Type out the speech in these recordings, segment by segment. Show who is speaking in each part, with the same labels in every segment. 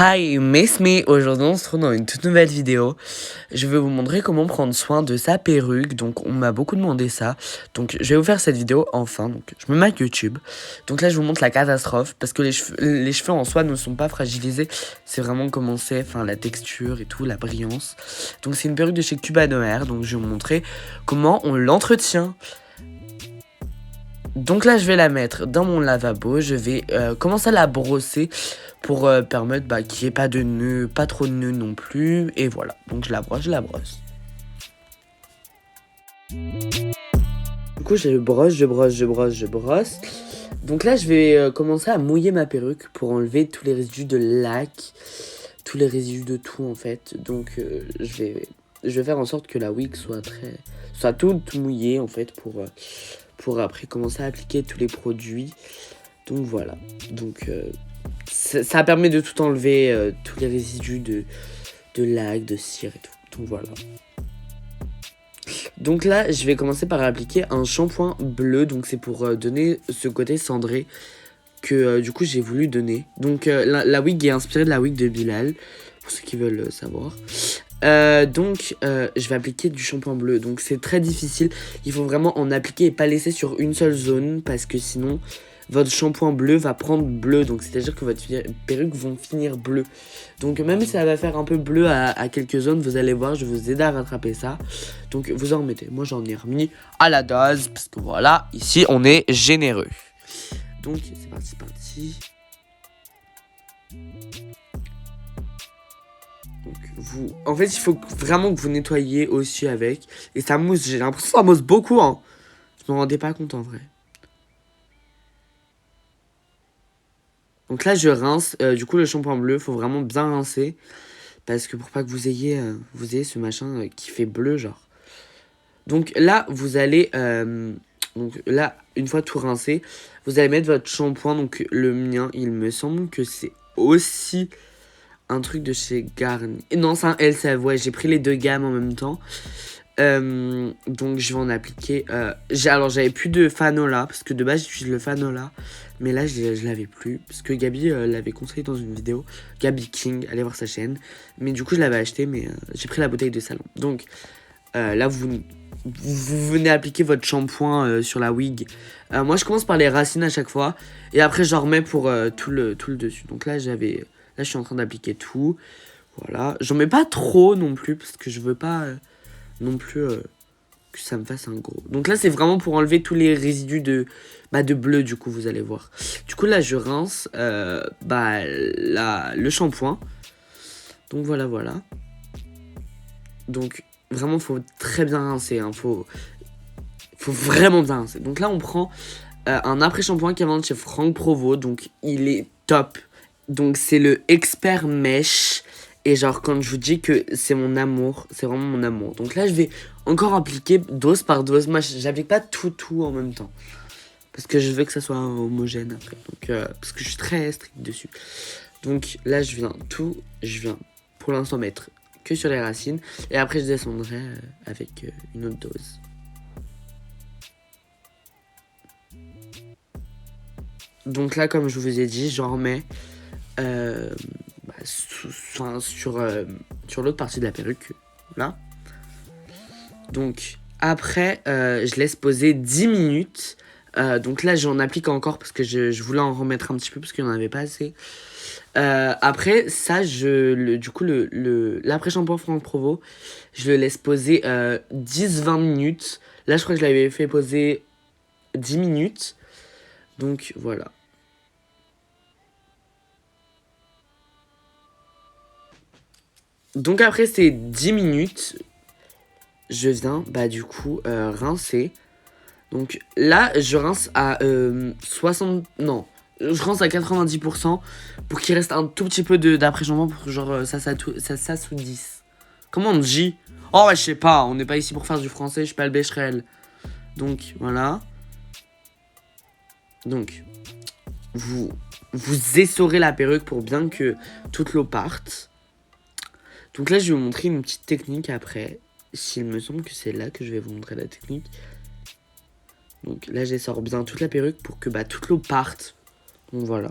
Speaker 1: Hi, Miss Me. Aujourd'hui, on se retrouve dans une toute nouvelle vidéo. Je vais vous montrer comment prendre soin de sa perruque. Donc, on m'a beaucoup demandé ça. Donc, je vais vous faire cette vidéo enfin. Donc, je me mets avec YouTube. Donc là, je vous montre la catastrophe parce que les cheveux en soi ne sont pas fragilisés. C'est vraiment comment c'est, enfin, la texture et tout, la brillance. Donc, c'est une perruque de chez Cubano Hair. Donc, je vais vous montrer comment on l'entretient. Donc là, je vais la mettre dans mon lavabo. Je vais commencer à la brosser pour permettre qu'il n'y ait pas de nœuds, pas trop de nœuds non plus. Et voilà, donc je la brosse, je la brosse. Du coup, je brosse, je brosse, je brosse, je brosse. Donc là, je vais commencer à mouiller ma perruque pour enlever tous les résidus de lac, tous les résidus de tout en fait. Donc je vais faire en sorte que la wig soit toute mouillée en fait pour après commencer à appliquer tous les produits. Donc voilà, donc ça permet de tout enlever, tous les résidus de lac, de cire et tout. Donc voilà. Donc là, je vais commencer par appliquer un shampoing bleu. Donc c'est pour donner ce côté cendré que du coup j'ai voulu donner. Donc la wig est inspirée de la wig de Bilal, pour ceux qui veulent savoir. Je vais appliquer du shampoing bleu. Donc c'est très difficile. Il faut vraiment en appliquer et pas laisser sur une seule zone, parce que sinon votre shampoing bleu va prendre bleu. Donc c'est à dire que votre perruque vont finir bleu. Donc même si ça va faire un peu bleu à quelques zones, vous allez voir, je vais vous aider à rattraper ça. Donc vous en remettez. Moi j'en ai remis à la dose, parce que voilà, ici on est généreux. Donc c'est parti. Donc, en fait, il faut vraiment que vous nettoyiez aussi avec. Et ça mousse, j'ai l'impression que ça mousse beaucoup, hein. Je m'en rendais pas compte en vrai. Donc là, je rince. Du coup, le shampoing bleu, faut vraiment bien rincer. Parce que pour pas que vous ayez ce machin qui fait bleu, genre. Donc là, vous allez... donc là, une fois tout rincé, vous allez mettre votre shampoing. Donc le mien, il me semble que c'est aussi... un truc de chez Garnier. Non, c'est un LCF, ouais, j'ai pris les deux gammes en même temps. Donc je vais en appliquer. Alors j'avais plus de Fanola, parce que de base j'utilise le Fanola. Mais là je l'avais plus, parce que Gabi l'avait conseillé dans une vidéo. Gabi King, allez voir sa chaîne. Mais du coup je l'avais acheté, mais j'ai pris la bouteille de salon. Donc là vous venez appliquer votre shampoing sur la wig. Moi je commence par les racines à chaque fois. Et après j'en remets pour tout le dessus. Donc là je suis en train d'appliquer tout. Voilà. J'en mets pas trop non plus, parce que je veux pas non plus que ça me fasse un gros. Donc là, c'est vraiment pour enlever tous les résidus de bleu, du coup, vous allez voir. Du coup, là, je rince le shampoing. Donc voilà, voilà. Donc, vraiment, faut très bien rincer. Hein. Faut vraiment bien rincer. Donc là, on prend un après-shampoing qui vient de chez Franck Provo. Donc, il est top. Donc c'est le Expert Mèche. Et genre quand je vous dis que c'est mon amour, c'est vraiment mon amour. Donc là je vais encore appliquer dose par dose. Moi j'applique pas tout en même temps. Parce que je veux que ça soit homogène après. Donc parce que je suis très strict dessus. Donc là je viens pour l'instant mettre que sur les racines. Et après je descendrai avec une autre dose. Donc là comme je vous ai dit, j'en remets sur l'autre partie de la perruque, là. Donc après je laisse poser 10 minutes. Donc là j'en applique encore parce que je voulais en remettre un petit peu parce qu'il n'y en avait pas assez. Après ça du coup l'après-shampoing Franck Provo, je le laisse poser 10-20 minutes. Là je crois que je l'avais fait poser 10 minutes. Donc voilà. Donc après ces 10 minutes, je viens du coup rincer. Donc là je rince à 60... Non, je rince à 90% pour qu'il reste un tout petit peu d'après-shampoing pour que genre ça s'assoudisse. Comment on dit? Oh ouais, je sais pas, on n'est pas ici pour faire du français, je suis pas le Becherel. Donc voilà. Donc vous essorez la perruque pour bien que toute l'eau parte. Donc là, je vais vous montrer une petite technique après. S'il me semble que c'est là que je vais vous montrer la technique. Donc là, j'essore bien toute la perruque pour que toute l'eau parte. Donc voilà.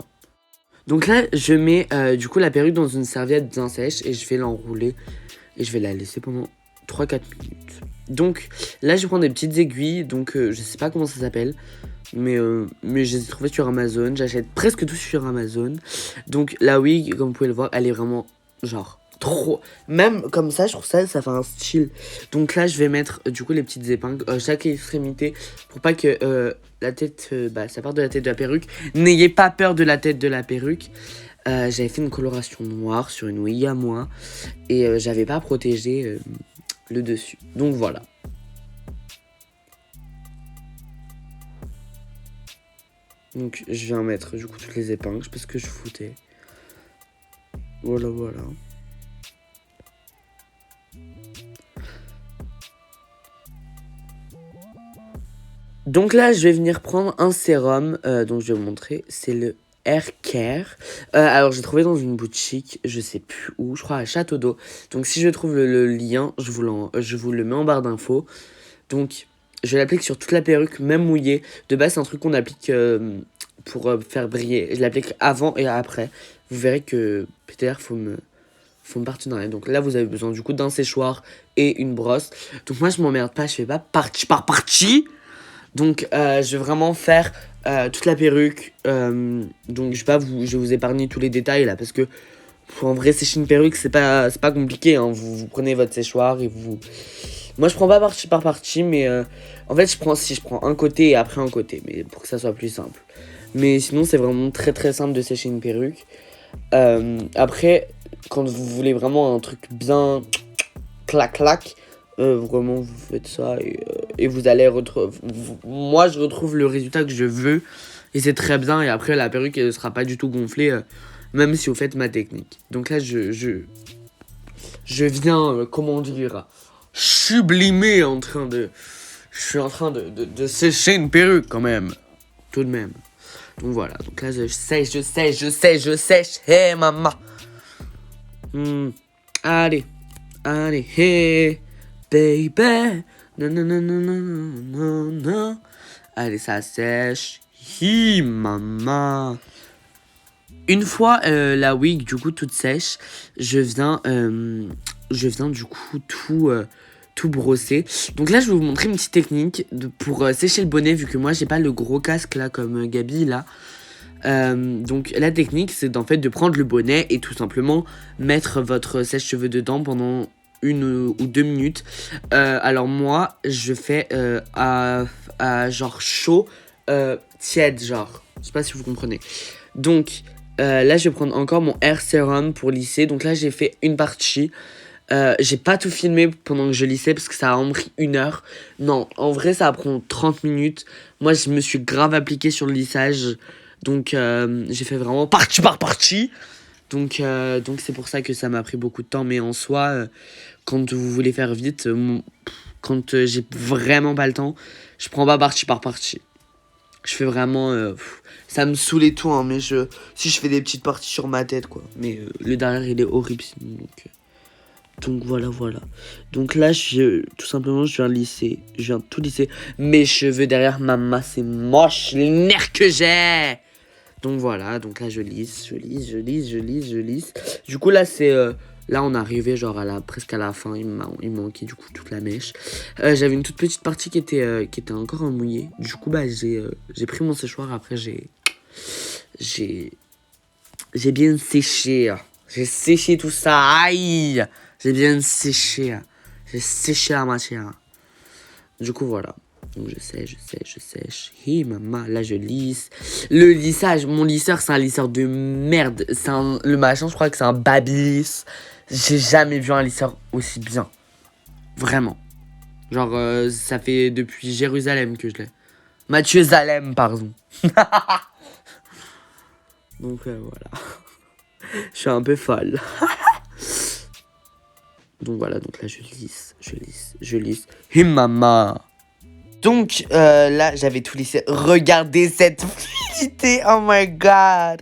Speaker 1: Donc là, je mets du coup la perruque dans une serviette bien sèche et je vais l'enrouler et je vais la laisser pendant 3-4 minutes. Donc là, je prends des petites aiguilles, donc je sais pas comment ça s'appelle, mais je les ai trouvées sur Amazon. J'achète presque tout sur Amazon. Donc la wig, comme vous pouvez le voir, elle est vraiment genre trop. Même comme ça, je trouve ça fait un style. Donc là, je vais mettre du coup les petites épingles chaque extrémité pour pas que la tête, ça part de la tête de la perruque. N'ayez pas peur de la tête de la perruque. J'avais fait une coloration noire sur une wig à moi et j'avais pas protégé le dessus. Donc voilà. Donc je viens mettre du coup toutes les épingles parce que je foutais. Voilà. Donc là, je vais venir prendre un sérum, donc je vais vous montrer, c'est le Hair Care. Alors, j'ai trouvé dans une boutique, je sais plus où, je crois à Château d'Eau. Donc, si je trouve le lien, je vous le mets en barre d'infos. Donc, je l'applique sur toute la perruque, même mouillée. De base, c'est un truc qu'on applique pour faire briller. Je l'applique avant et après. Vous verrez que peut-être faut me partenariat. Donc là, vous avez besoin du coup d'un séchoir et une brosse. Donc moi, je m'emmerde pas, je fais pas partie par partie. Donc je vais vraiment faire toute la perruque. Donc je vais vous épargner tous les détails là parce que en vrai sécher une perruque c'est pas compliqué. Hein. Vous prenez votre séchoir et vous. Moi je prends pas partie par partie, mais en fait je prends un côté et après un côté, mais pour que ça soit plus simple. Mais sinon c'est vraiment très très simple de sécher une perruque. Après quand vous voulez vraiment un truc bien clac, vraiment vous faites ça et vous allez retrouver. Moi je retrouve le résultat que je veux et c'est très bien. Et après la perruque elle sera pas du tout gonflée, même si vous faites ma technique. Donc là je viens, comment dire, sublimer je suis en train de sécher une perruque quand même, tout de même. Donc voilà, donc là je sèche, hey maman. Allez, hey, baby, non. Allez, ça sèche, hi maman. Une fois la wig du coup toute sèche, je viens du coup tout brosser. Donc là je vais vous montrer une petite technique pour sécher le bonnet vu que moi j'ai pas le gros casque là comme Gabi là. Donc la technique c'est en fait de prendre le bonnet et tout simplement mettre votre sèche-cheveux dedans pendant 1 ou 2 minutes. Alors moi je fais à genre chaud, tiède genre. Je sais pas si vous comprenez. Donc là je vais prendre encore mon hair serum pour lisser. Donc là j'ai fait une partie. J'ai pas tout filmé pendant que je lissais parce que ça a pris 1 heure. Non, en vrai ça prend 30 minutes. Moi je me suis grave appliqué sur le lissage. Donc j'ai fait vraiment partie par partie. Donc c'est pour ça que ça m'a pris beaucoup de temps. Mais en soi, quand vous voulez faire vite, quand j'ai vraiment pas le temps, je prends pas partie par partie. Je fais vraiment... ça me saoule et tout, hein, mais si je fais des petites parties sur ma tête, quoi. Mais le derrière, il est horrible sinon. Donc voilà. Donc là, tout simplement, je viens lisser. Je viens tout lisser. Mes cheveux derrière, maman, c'est moche, les nerfs que j'ai. Donc voilà, donc là, je lisse. Du coup, là, là, on est arrivé genre presque à la fin. Il me manquait du coup toute la mèche. J'avais une toute petite partie qui était encore en mouillé. Du coup, j'ai pris mon séchoir. Après, j'ai bien séché. J'ai séché tout ça. Aïe! J'ai bien séché. J'ai séché la matière. Du coup, voilà. Donc, je sèche. Hi, maman, là, je lisse. Le lissage, mon lisseur, c'est un lisseur de merde. Le machin, je crois que c'est un Babyliss. J'ai jamais vu un lisseur aussi bien. Vraiment. Genre, ça fait depuis Jérusalem que je l'ai. Mathieu-Zalem, pardon. Donc, voilà. Je suis un peu folle. Donc voilà, donc là je lisse. Hi maman. Donc là j'avais tout lissé. Regardez cette fluidité, oh my god.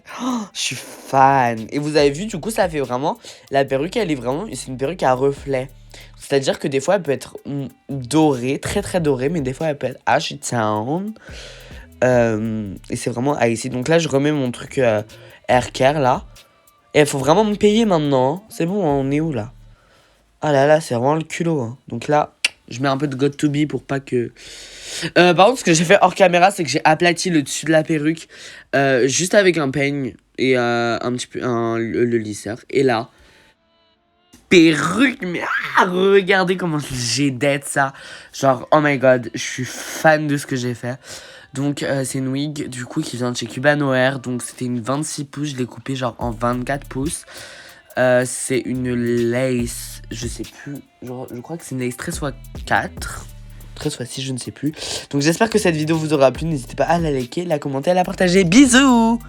Speaker 1: Je suis fan. Et vous avez vu, du coup ça fait vraiment... La perruque elle est vraiment... C'est une perruque à reflet. C'est-à-dire que des fois elle peut être dorée, très très dorée. Mais des fois elle peut être Ashtown. Et c'est vraiment icy. Donc là je remets mon truc haircare là. Et il faut vraiment me payer maintenant. Hein. C'est bon, hein, on est où là? Ah là là, c'est vraiment le culot. Hein. Donc là, je mets un peu de God to be pour pas que... par contre, ce que j'ai fait hors caméra, c'est que j'ai aplati le dessus de la perruque. Juste avec un peigne et un petit peu le lisseur. Et là, perruque, mais regardez comment j'ai dead ça. Genre, oh my god, je suis fan de ce que j'ai fait. Donc, c'est une wig, du coup, qui vient de chez Cubano Hair. Donc, c'était une 26 pouces, je l'ai coupée genre en 24 pouces. C'est une lace, je sais plus, je crois que c'est une lace 13x4, 13x6, je ne sais plus. Donc, j'espère que cette vidéo vous aura plu. N'hésitez pas à la liker, la commenter, à la partager. Bisous!